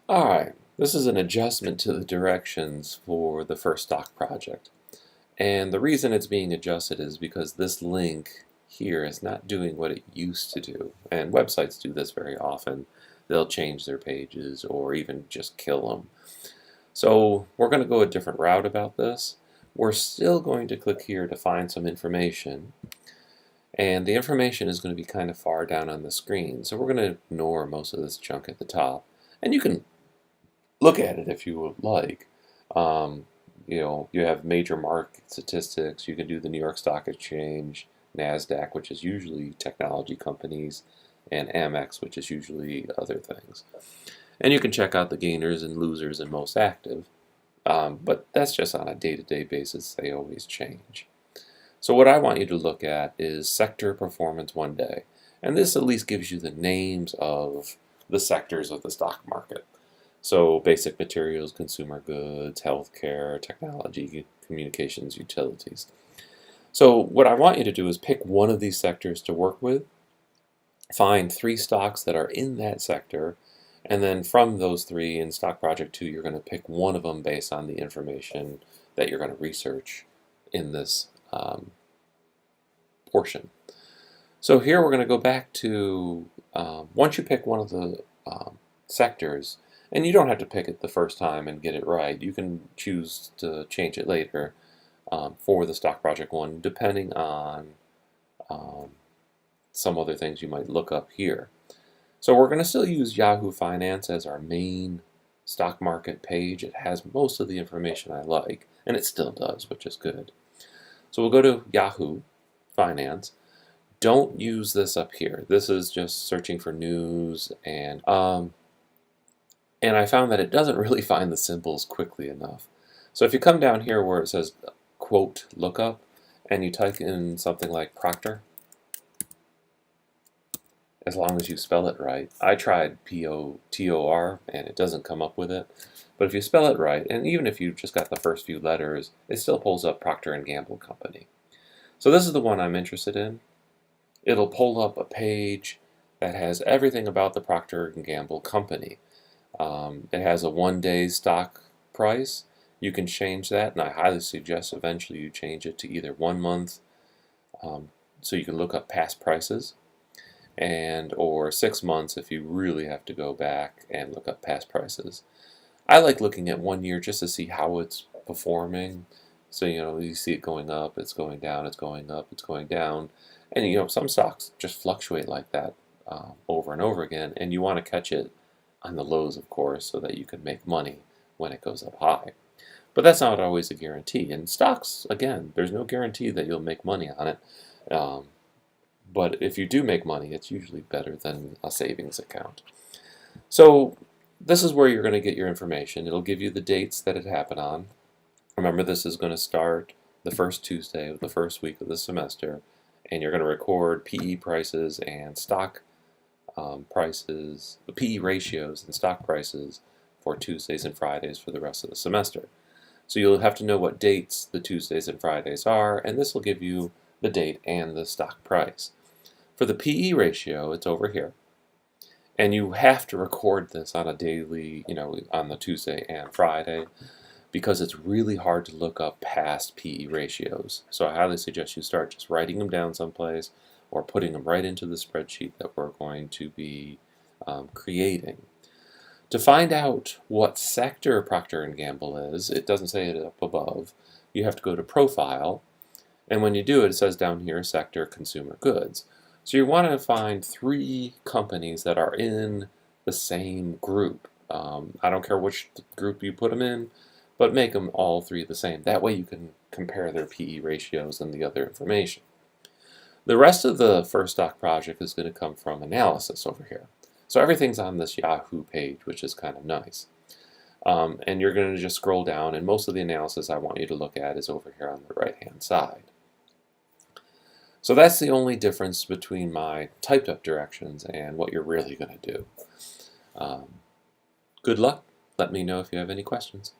Alright, this is an adjustment to the directions for the first stock project. And the reason it's being adjusted is because this link here is not doing what it used to do. And websites do this very often. They'll change their pages or even just kill them. So we're going to go a different route about this. We're still going to click here to find some information. And the information is going to be kind of far down on the screen. So we're going to ignore most of this junk at the top. And you can look at it if you would like. Um, you have major market statistics. You can do the New York Stock Exchange, NASDAQ, which is usually technology companies, and Amex, which is usually other things. And you can check out the gainers and losers and most active. But that's just on a day-to-day basis. They always change. So what I want you to look at is sector performance one day. And this at least gives you the names of the sectors of the stock market. So basic materials, consumer goods, healthcare, technology, communications, utilities. So what I want you to do is pick one of these sectors to work with, find 3 stocks that are in that sector, and then from those 3 in Stock Project 2, you're going to pick one of them based on the information that you're going to research in this portion. So here we're going to go back to, once you pick one of the sectors, and you don't have to pick it the first time and get it right. You can choose to change it later for the Stock Project 1, depending on some other things you might look up here. So we're going to still use Yahoo Finance as our main stock market page. It has most of the information I like, and it still does, which is good. So we'll go to Yahoo Finance. Don't use this up here. This is just searching for news, and I found that it doesn't really find the symbols quickly enough. So if you come down here where it says quote lookup, and you type in something like Procter, as long as you spell it right. I tried P-O-T-O-R, and it doesn't come up with it. But if you spell it right, and even if you just got the first few letters, it still pulls up Procter & Gamble Company. So this is the one I'm interested in. It'll pull up a page that has everything about the Procter & Gamble Company. It has a one-day stock price. You can change that, and I highly suggest eventually you change it to either 1 month, so you can look up past prices, and or 6 months if you really have to go back and look up past prices. I like looking at 1 year just to see how it's performing. So you see it going up, it's going down, it's going up, it's going down, and some stocks just fluctuate like that over and over again, and you want to catch it on the lows, of course, so that you can make money when it goes up high. But that's not always a guarantee. And stocks, again, there's no guarantee that you'll make money on it. But if you do make money, it's usually better than a savings account. So this is where you're going to get your information. It'll give you the dates that it happened on. Remember, this is going to start the first Tuesday of the first week of the semester, and you're going to record PE prices and stock prices, the PE ratios and stock prices for Tuesdays and Fridays for the rest of the semester. So you'll have to know what dates the Tuesdays and Fridays are, and this will give you the date and the stock price. For the PE ratio, it's over here. And you have to record this on a daily, on the Tuesday and Friday, because it's really hard to look up past PE ratios. So I highly suggest you start just writing them down someplace or putting them right into the spreadsheet that we're going to be creating. To find out what sector Procter & Gamble is, it doesn't say it up above, you have to go to Profile, and when you do it, it says down here, Sector Consumer Goods. So you want to find 3 companies that are in the same group. I don't care which group you put them in, but make them all 3 the same. That way you can compare their PE ratios and the other information. The rest of the first stock project is going to come from analysis over here. So everything's on this Yahoo page, which is kind of nice. And you're going to just scroll down, and most of the analysis I want you to look at is over here on the right-hand side. So that's the only difference between my typed up directions and what you're really going to do. Good luck. Let me know if you have any questions.